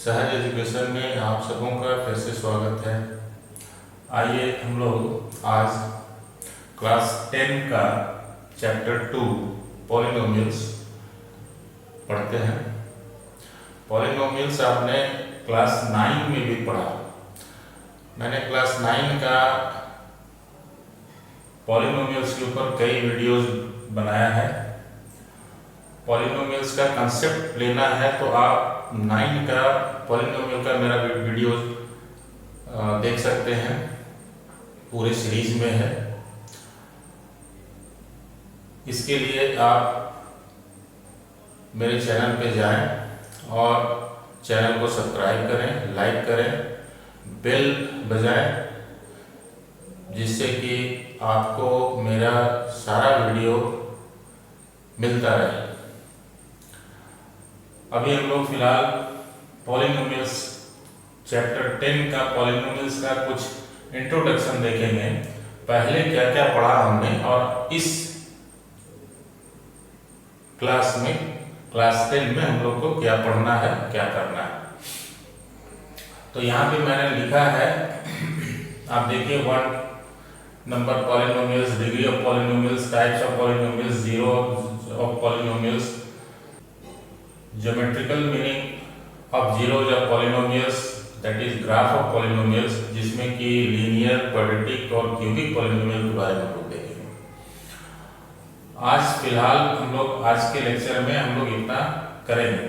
सहज एजुकेशन में आप सबों का फिर से स्वागत है। आइए हम लोग आज क्लास 10 का चैप्टर 2 पॉलिनोमियल्स पढ़ते हैं। पॉलिनोमियल्स आपने क्लास 9 में भी पढ़ा। मैंने क्लास 9 का पॉलिनोमियल्स के ऊपर कई वीडियोस बनाया है। पॉलिनोमियल्स का कंसेप्ट लेना है तो आप 9 का पॉलिनोमियल का मेरा वीडियो देख सकते हैं, पूरे सीरीज में है। इसके लिए आप मेरे चैनल पे जाएं और चैनल को सब्सक्राइब करें, लाइक करें, बेल बजाएं, जिससे कि आपको मेरा सारा वीडियो मिलता रहे। अभी हम लोग फिलहाल पॉलिनोमियल्स चैप्टर 10 का पॉलिनोमियल्स का कुछ इंट्रोडक्शन देखेंगे। पहले क्या क्या पढ़ा हमने और इस क्लास में क्लास 10 में हम लोग को क्या पढ़ना है, क्या करना है। तो यहाँ पे मैंने लिखा है, आप देखिए 1 number polynomials, degree of polynomials, types of polynomials, zero of polynomials, geometrical meaning of zeros of polynomials, that is graph of polynomials, जिसमें कि लीनियर, क्वाड्रेटिक और क्यूबिक पॉलिनोमियल के बारे में हम लोग देखेंगे। आज फिलहाल हम लोग आज के लेक्चर में हम लोग इतना करेंगे।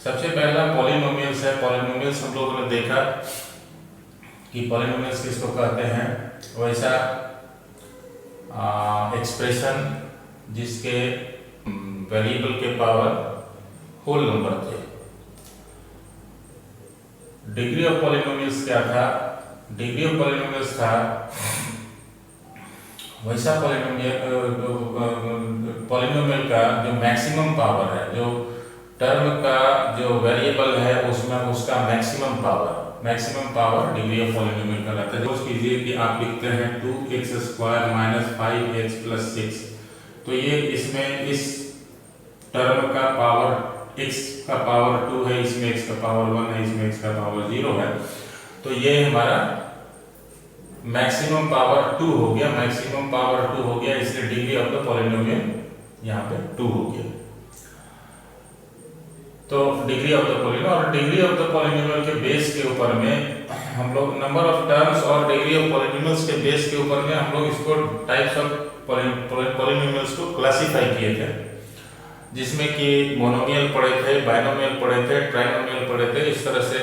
सबसे पहला पॉलिनोमियल्स है। पॉलिनोमियल्स हम लोगों ने देखा कि पॉलिनोमियल्स किसको कहते हैं, वैसा एक्सप्रेशन जिसके वेरिएबल के पावर होल नंबर थे। डिग्री ऑफ पॉलिनोमियल्स क्या था? डिग्री ऑफ पॉलिनोमियल्स था वैसा पॉलिनोमियल का जो मैक्सिमम पावर है, जो टर्म का जो वेरिएबल है उसमें उसका maximum power degree of polynomial कहलाता है। सपोज कीजिए कि आप लिखते हैं 2x² - 5x + 6, तो ये इसमें इस टर्म का पावर x का पावर 2 है, इसमें x का पावर 1 है, इसमें x का पावर 0 है, तो ये हमारा मैक्सिमम पावर 2 हो गया। मैक्सिमम पावर 2 हो गया, इसलिए डिग्री ऑफ द पॉलिनोमियल यहाँ पे 2 हो गया। तो डिग्री ऑफ द पॉलिनोमियल और डिग्री ऑफ द पॉलिनोमियल के बेस के ऊपर में हम लोग नंबर ऑफ टर्म्स और डिग्री ऑफ पॉलिनोमियल्स के बेस के ऊपर में हम लोग इसको टाइप्स ऑफ पॉलिनोमियल्स को क्लासिफाई किए थे, जिसमें कि मोनोमियल पढ़े थे, बाइनोमियल पढ़े थे, ट्राइनोमियल पढ़े थे। इस तरह से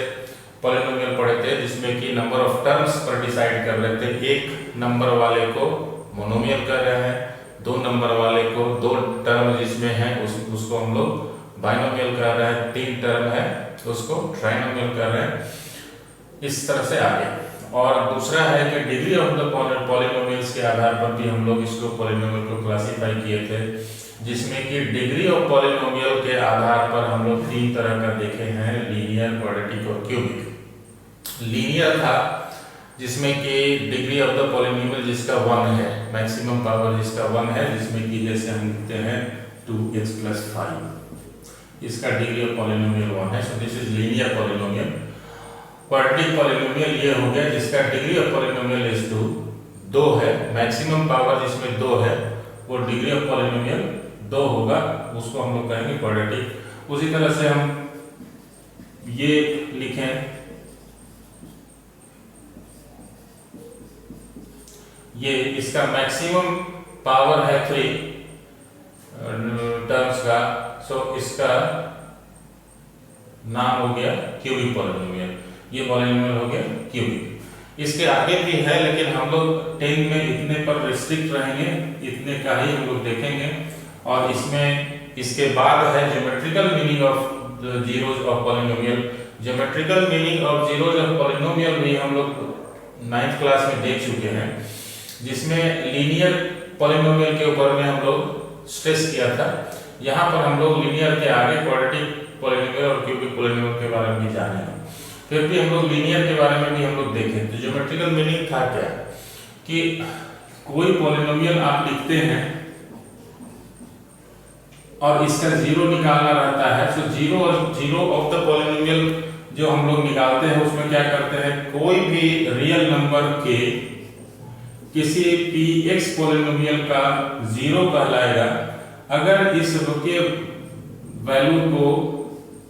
पॉलिनोमियल पढ़े थे जिसमें कि नंबर ऑफ टर्म्स पर डिसाइड कर रहे थे। एक नंबर वाले को मोनोमियल कर रहे हैं, 2 नंबर वाले को 2 टर्म जिसमें है उसको हम लोग बाइनोमियल कर रहे हैं, 3 टर्म है उसको ट्राइनोमियल कर रहे हैं। इस तरह से आगे। और दूसरा है कि डिग्री ऑफ द पॉलिनोमियल्स के आधार पर भी हम लोग इसको पॉलिनोमियल को क्लासिफाई किए थे, जिसमें कि डिग्री ऑफ पॉलिनोमियल के आधार पर हम लोग 3 तरह का देखे हैं, लीनियर, क्वाड्रेटिक और क्यूबिक। लीनियर था जिसमें कि डिग्री ऑफ द पॉलिनोमियल जिसका 1 है, मैक्सिमम पावर जिसका 1 है, जिसमें कि जैसे हम लिखते हैं 2x + 5, इसका डिग्री ऑफ पॉलिनोमियल 1 है, so this is linear polynomial. Quadratic polynomial ये हो गया जिसका डिग्री ऑफ पॉलिनोमियल इज 2 है, मैक्सिमम पावर जिसमें 2 है, वो डिग्री ऑफ पॉलिनोमियल 2 होगा, उसको हम लोग कहेंगे क्वाड्रेटिक। उसी तरह से हम ये लिखें, ये इसका मैक्सिमम पावर है 3 टर्म्स का, सो इसका नाम हो गया क्यूबिक पॉलिनोमियल। ये पॉलिनोमियल हो गया क्यूबिक। इसके आगे भी है, लेकिन हम लोग 10 में इतने पर रिस्ट्रिक्ट रहेंगे, इतने का ही हम लोग देखेंगे। और इसमें इसके बाद है geometrical meaning of zeros of polynomial. Geometrical meaning of zeros of polynomial भी हम लोग 9th क्लास में देख चुके हैं, जिसमें लीनियर पॉलिनोमियल के ऊपर में हम लोग स्ट्रेस किया था। यहाँ पर हम लोग लीनियर के आगे क्वाड्रेटिक पॉलिनोमियल और क्यूबिक पॉलिनोमियल के बारे में भी जाने हैं। फिर भी हम लोग लीनियर के बारे में भी हम लोग देखें। तो ज्योमेट्रिकल मीनिंग था क्या कि कोई पॉलिनोमियल आप लिखते हैं और इसका जीरो निकालना रहता है। So zero of the polynomial जो हम लोग निकालते हैं उसमें क्या करते हैं, कोई भी रियल नंबर के किसी px पॉलिनोमियल का जीरो कहलाएगा अगर इस के वैल्यू को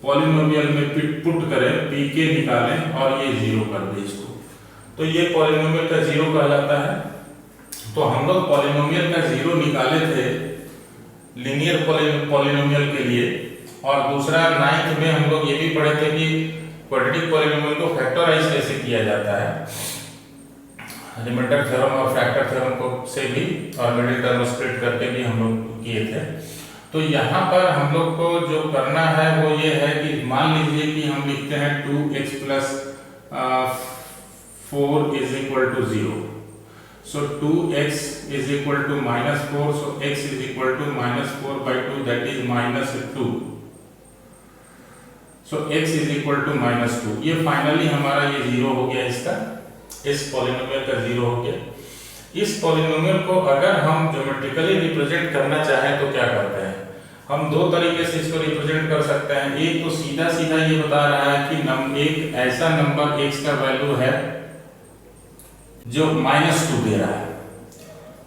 पॉलिनोमियल में पुट करें, pk निकालें और ये जीरो कर दे इसको, तो ये पॉलिनोमियल का जीरो कहलाता है। तो हम लोग पॉलिनोमियल का जीरो निकाले थे लीनियर पॉलिनोमियल के लिए। और दूसरा 9th में हम लोग ये भी पढ़े थे कि क्वाड्रेटिक पॉलिनोमियल को फैक्टराइज कैसे किया जाता है, रिमाइंडर थ्योरम और फैक्टर थ्योरम को से भी और मिडिल टर्म स्प्लिट करके भी हम लोग किए थे। तो यहाँ पर हम लोग को जो करना है वो ये है कि मान लीजिए कि हम लिखते हैं 2x plus 4 is equal to 0। So 2x is equal to -4, so x is equal to -4/2, that is -2। So x is equal to -2। ये फाइनली हमारा ये जीरो हो गया, इसका इस पॉलिनोमियल का जीरो हो गया। इस पॉलिनोमियल को अगर हम ज्योमेट्रिकली रिप्रेजेंट करना चाहें तो क्या करते हैं, हम दो तरीके से इसको रिप्रेजेंट कर सकते हैं। एक तो सीधा सीधा ये बता रहा है कि एक ऐसा नंबर x का वैल्यू है जो -2 दे रहा है।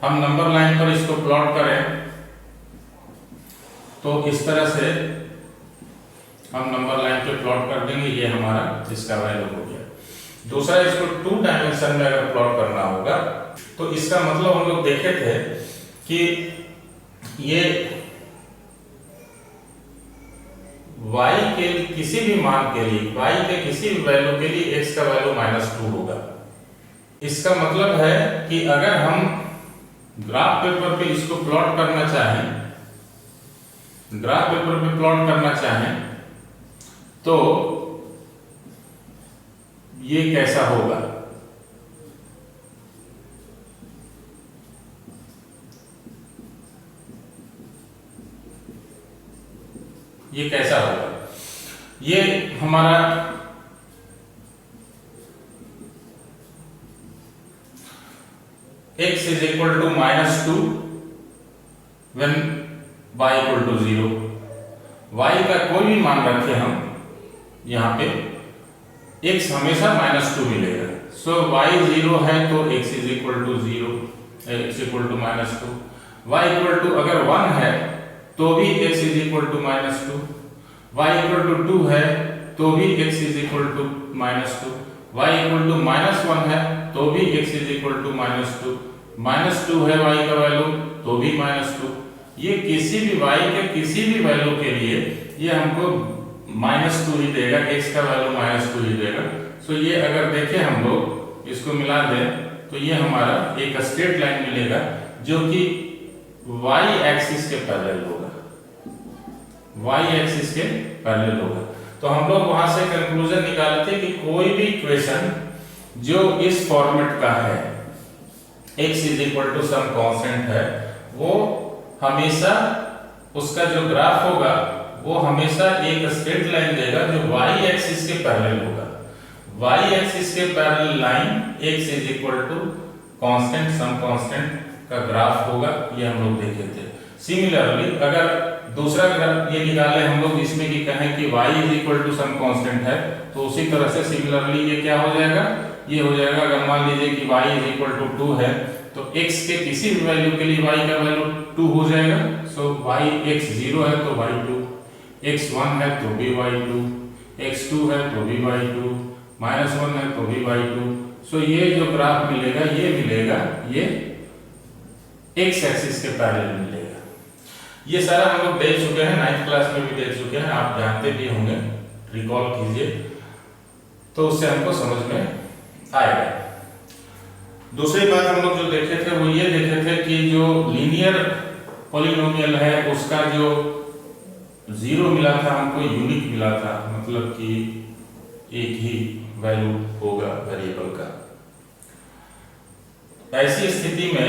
हम नंबर लाइन पर इसको प्लॉट करें तो इस तरह से हम नंबर लाइन पे प्लॉट कर देंगे, ये हमारा इसका वैल्यू हो गया। दूसरा, इसको 2 डायमेंशन में अगर प्लॉट करना होगा तो इसका मतलब हम लोग देखे थे कि ये y के किसी भी मान के लिए, y के किसी भी वैल्यू के लिए x का वैल्यू -2 होगा। इसका मतलब है कि अगर हम ग्राफ पेपर पे इसको प्लॉट करना चाहें, ग्राफ पेपर पे प्लॉट करना चाहें तो ये कैसा होगा, ये कैसा होगा, ये हमारा x is equal to -2 when y equal to 0। y का कोई भी मान रखे हम यहाँ पे, x हमेशा -2 मिलेगा। सो y 0 है तो x is equal to 0, x equal to -2। y equal to अगर 1 है तो भी x is equal to -2, y equal to 2 है तो भी x is equal to -2, y equal to -1 है तो भी x is equal to -2, -2 है y का वैल्यू तो भी -2। ये किसी भी y के किसी भी वैल्यू के लिए ये हमको -2 ही देगा, x का वैल्यू -2 ही देगा। सो ये अगर देखें हम लोग इसको मिला दें तो ये हमारा एक स्ट्रेट लाइन मिलेगा जो कि y एक्सिस के पैरेलल होगा, y एक्सिस के पैरेलल होगा। तो हम लोग वहां से कंक्लूजन निकालते हैं कि कोई भी इक्वेशन जो इस फॉर्मेट का है, x is equal to some constant है, वो हमेशा उसका जो ग्राफ होगा वो हमेशा एक स्ट्रेट लाइन देगा जो y एक्सिस के पैरेलल होगा। y एक्सिस के parallel line x is equal to constant some constant का ग्राफ होगा, ये हम लोग देखे थे। सिमिलरली अगर दूसरा ग्राफ ये निकाले हम लोग इसमें कि कहें कि y is equal to some constant है, तो उसी तरह से सिमिलरली ये क्या हो जाएगा, ये हो जाएगा अगर मान लीजिए कि y इज इक्वल टू 2 है तो x के किसी भी वैल्यू के लिए y का वैल्यू 2 हो जाएगा। सो y x 0 है तो y 2, x 1 है तो भी y 2, x 2 है तो भी y 2, -1 है तो भी y 2। सो ये जो ग्राफ मिलेगा ये मिलेगा, ये x एक्सिस के पैरेलल मिलेगा। ये सारा हम लोग देख चुके हैं, 9th क्लास में भी देख चुके हैं, आप जानते भी होंगे, रिकॉल कीजिए तो उससे हमको समझ में आएगा। दूसरी बात हम लोग जो देखे थे वो ये देखे थे कि जो लीनियर पॉलिनोमियल है उसका जो जीरो मिला था हमको यूनिक मिला था, मतलब कि एक ही वैल्यू होगा वेरिएबल का। ऐसी स्थिति में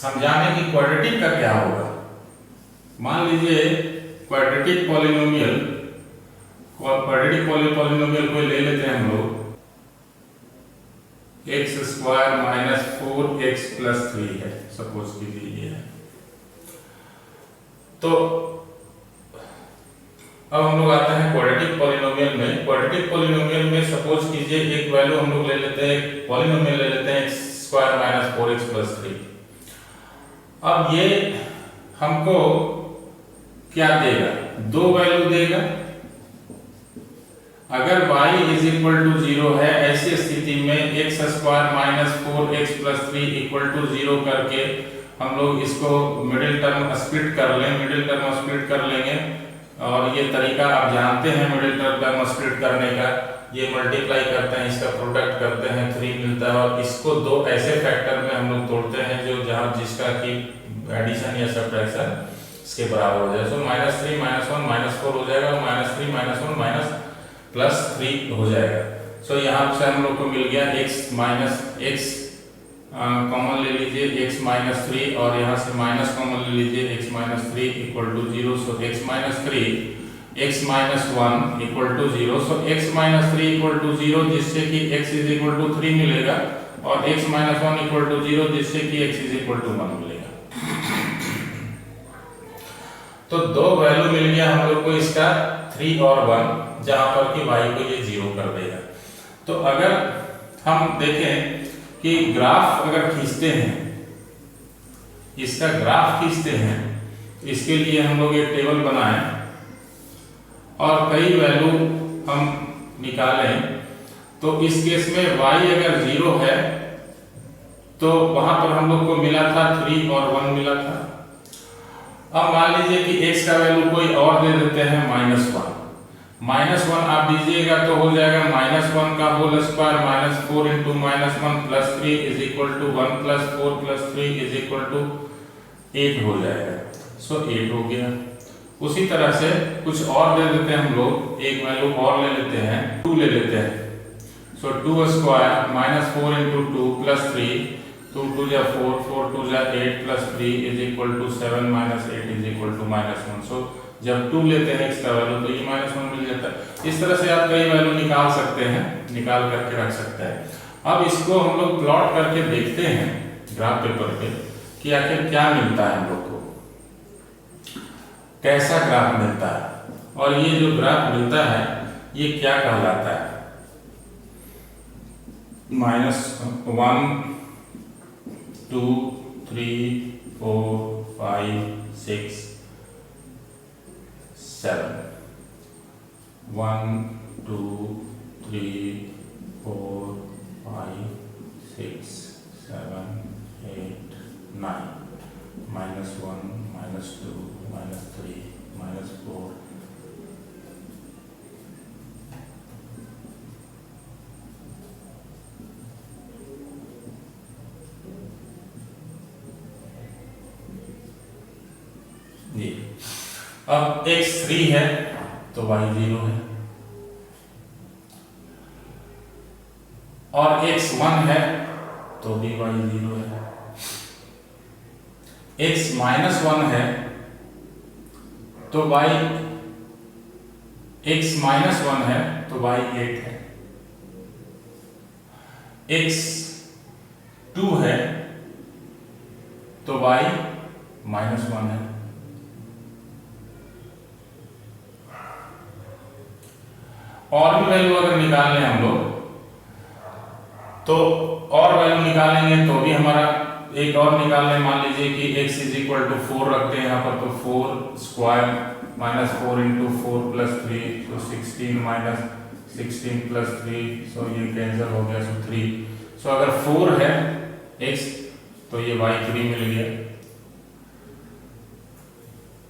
हम जाने कि क्वाड्रेटिक का क्या होगा। मान लीजिए क्वाड्रेटिक पॉलिनोमियल को ले लेते हैं हम लोग, x square minus 4x plus 3 है, सपोज कीजिए ये है। तो अब हम लोग आते हैं क्वाड्रेटिक पॉलिनोमियल में। क्वाड्रेटिक क्वाड्रेटिक पॉलिनोमियल में सपोज कीजिए एक वैल्यू हम लोग ले लेते हैं, पॉलिनोमियल ले लेते हैं x² - 4x + 3। अब ये हमको क्या देगा? दो वैल्यू देगा। अगर y = 0 है, ऐसी स्थिति में x² - 4x + 3 = 0 करके हम लोग इसको मिडिल टर्म स्प्लिट कर लेंगे। और ये तरीका आप जानते हैं मिडिल टर्म स्प्लिट करने का। ये मल्टीप्लाई करते हैं, इसका प्रोडक्ट करते हैं, 3 मिलता है और इसको दो ऐसे फैक्टर में हम लोग तोड़ते हैं जो जहां जिसका कि एडिशन या सब्ट्रैक्शन इसके बराबर हो जाए। सो -3 - 1 -4 हो जाएगा, -3 - 1 +3 हो जाएगा। सो यहाँ से हम लोग को मिल गया x कॉमन ले लीजिए, x - 3 और यहाँ से माइनस कॉमन ले लीजिए, x - 3 = 0। सो x - 3 x - 1 = 0। सो x - 3 = 0 जिससे कि x = 3 मिलेगा और x - 1 = 0 जिससे कि x = 1 मिलेगा। तो दो वैल्यू मिल गया हम लोग को इसका 3 और 1, जहां पर कि y को ये 0 कर देगा। तो अगर हम देखें कि ग्राफ अगर खींचते हैं, इसका ग्राफ खींचते हैं, इसके लिए हम लोग एक टेबल बनाएं और कई वैल्यू हम निकालें। तो इस केस में y अगर 0 है तो वहां पर हम लोग को मिला था 3 और 1 मिला था। अब मान लीजिए कि x का वैल्यू कोई और दे देते हैं -1। -1 आप दीजिएगा तो हो जाएगा -1 का होल स्क्वायर -4 × -1 + 3 = 1 + 4 + 3 = 8 हो जाएगा। सो 8 हो गया। उसी तरह से कुछ और दे देते हैं हम लोग, एक वैल्यू और ले लेते हैं, 2 ले लेते हैं। सो 2² - 4 × 2 + 3 2 × 2 = 4 4 × 2 = 8 + 3 = 7 - 8 = -1। सो जब 2 लेते हैं x का वैल्यू तो ये -1 मिल जाता है। इस तरह से आप कई वैल्यू निकाल सकते हैं, निकाल करके रख सकते हैं। अब इसको हम लोग प्लॉट करके देखते हैं ग्राफ पेपर पे कि आखिर क्या मिलता है हम लोग को, कैसा ग्राफ मिलता है और ये जो ग्राफ मिलता है ये क्या कहलाता है। -1 2 3 4 5 6 7 1 2 3 4 5 6 7 8 9 -1 -2 -3 -4 जी। अब x 3 है तो y 0 है और x 1 है तो भी y 0 है। x -1 है तो y x -1 है तो y 8 है। x 2 है तो y -1 है। और भी वैल्यू अगर निकाल लें हम लोग तो और वैल्यू निकालेंगे तो भी हमारा एक और निकाल लें। मान लीजिए कि x = 4 रखते हैं यहाँ पर, तो 4² - 4 × 4 + 3 तो 16 - 16 + 3 सो ये कैंसिल हो गया। सो 3 सो अगर 4 है x तो ये y 3 मिल गया।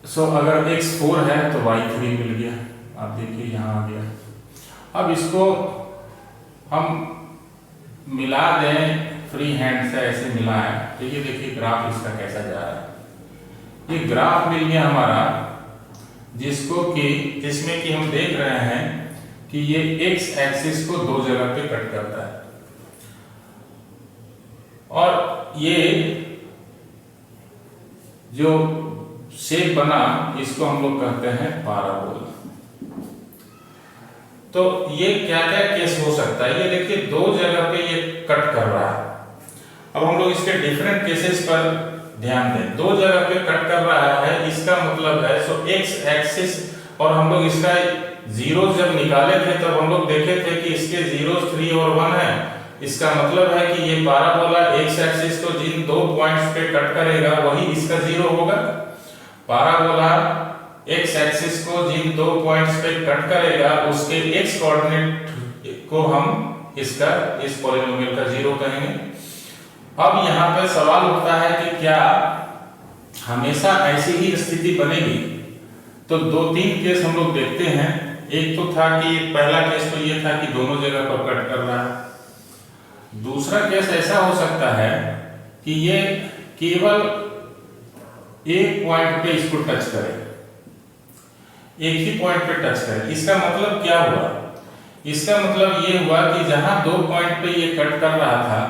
सो अगर x 4 है तो y 3 मिल गया। आप देखिए यहाँ आ गया। अब इसको हम मिला दें फ्री हैंड से, ऐसे मिलाएं तो ये देखिए ग्राफ इसका कैसा जा रहा है। ये ग्राफ मिल गया हमारा जिसको कि जिसमें कि हम देख रहे हैं कि ये x एक्सिस को दो जगह पे कट करता है और ये जो शेप बना इसको हम लोग कहते हैं पैराबोला। तो ये क्या क्या केस हो सकता है, ये देखिए दो जगह पे ये कट कर रहा है। अब हम लोग इसके डिफरेंट केसेस पर ध्यान दें। दो जगह पे कट कर रहा है इसका मतलब है सो x एक्सिस और हम लोग इसका जीरो जब निकाले थे तब हम लोग देखे थे कि इसके 0, 3 और 1 है। इसका मतलब है कि ये पैराबोला एक्स एक्सिस को जिन दो पॉइंट्स पे कट करेगा वही इसका 0 होगा। पैराबोला एक्स एक्सिस को जिन दो पॉइंट्स पे कट करेगा उसके एक्स कोऑर्डिनेट को हम इसका इस पॉलिनोमियल का 0 कहेंगे। अब यहाँ पे सवाल उठता है कि क्या हमेशा ऐसी ही स्थिति बनेगी? तो 2-3 केस हम लोग देखते हैं। एक तो था कि पहला केस तो ये था कि दोनों जगह पर कट कर रहा है। दूसरा केस ऐसा हो सकता है कि ये केवल एक पॉइंट पे इसको टच करे, एक ही पॉइंट पे टच करे। इसका मतलब क्या हुआ? इसका मतलब ये हुआ कि जहां दो पॉइंट पे ये कट कर रहा था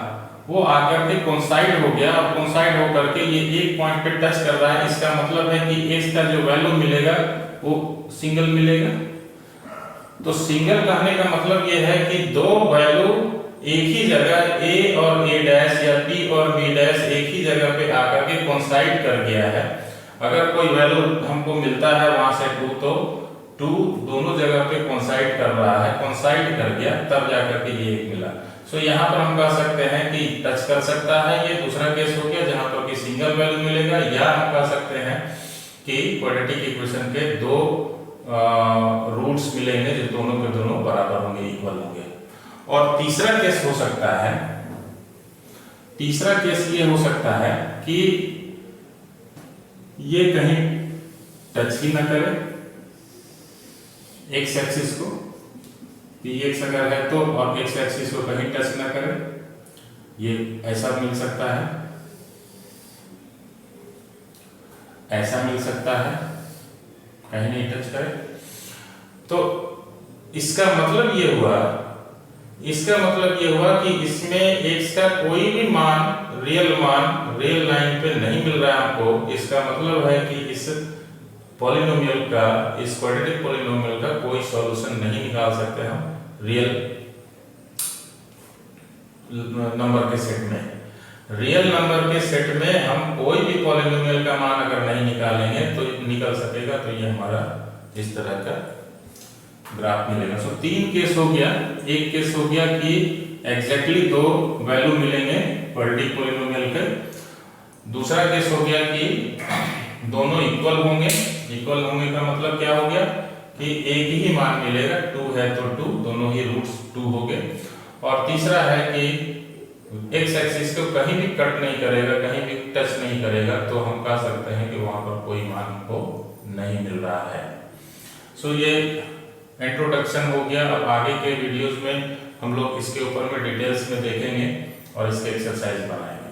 वो आकर के कोइंसाइड हो गया, और कोइंसाइड होकर के ये एक पॉइंट पे टच कर रहा है। इसका मतलब है कि x का जो वैल्यू मिलेगा वो सिंगल मिलेगा। तो सिंगल कहने का मतलब ये है कि दो वैल्यू एक ही जगह a और a डैश या b और b डैश एक ही जगह पे आकर के कोइंसाइड कर गया है। अगर कोई वैल्यू हमको मिलता है वहां से 2, तो 2 दोनों जगह पे कोइंसाइड कर रहा है, कोइंसाइड कर गया तब जाकर के ये एक मिला। सो यहाँ पर हम कह सकते हैं कि टच कर सकता है। ये दूसरा केस हो गया जहां पर कि सिंगल वैल्यू मिलेगा, या हम कह सकते हैं कि क्वाड्रेटिक इक्वेशन के दो रूट्स मिलेंगे जो दोनों के दोनों बराबर होंगे, इक्वल होंगे। और तीसरा केस हो सकता है, तीसरा केस ये हो सकता है कि ये कहीं टच ही ना करे एक्स एक्सिस को, px अगर है तो, और एक्स एक्सिस को कहीं टच ना करे। ये ऐसा मिल सकता है, ऐसा मिल सकता है, कहीं नहीं टच करे। तो इसका मतलब ये हुआ, इसका मतलब ये हुआ कि इसमें x का कोई भी मान, रियल मान, रियल लाइन पे नहीं मिल रहा है हमको। इसका मतलब है कि इस पॉलिनोमियल का, इस क्वाड्रेटिक पॉलिनोमियल का कोई सॉल्यूशन नहीं निकाल सकते हम रियल नंबर के सेट में। रियल नंबर के सेट में हम कोई भी पॉलिनोमियल का मान अगर नहीं निकालेंगे तो निकल सकेगा, तो ये हमारा इस तरह का ग्राफ मिलेगा। सो 3 केस हो गया। एक केस हो गया कि एग्जैक्टली दो वैल्यू मिलेंगे क्वाड्रेटिक पॉलिनोमियल के। दूसरा केस हो गया कि दोनों इक्वल होंगे। इक्वल होंगे का मतलब क्या हो गया कि एक ही मान मिलेगा, 2 है तो 2, दोनों ही रूट्स 2 हो गए। और तीसरा है कि एक्स एक्सिस को कहीं भी कट नहीं करेगा, कहीं भी टच नहीं करेगा, तो हम कह सकते हैं कि वहां पर कोई मान को नहीं मिल रहा है। सो ये इंट्रोडक्शन हो गया। अब आगे के वीडियोस में हम लोग इसके ऊपर में डिटेल्स में देखेंगे और इसके एक्सरसाइज बनाएंगे।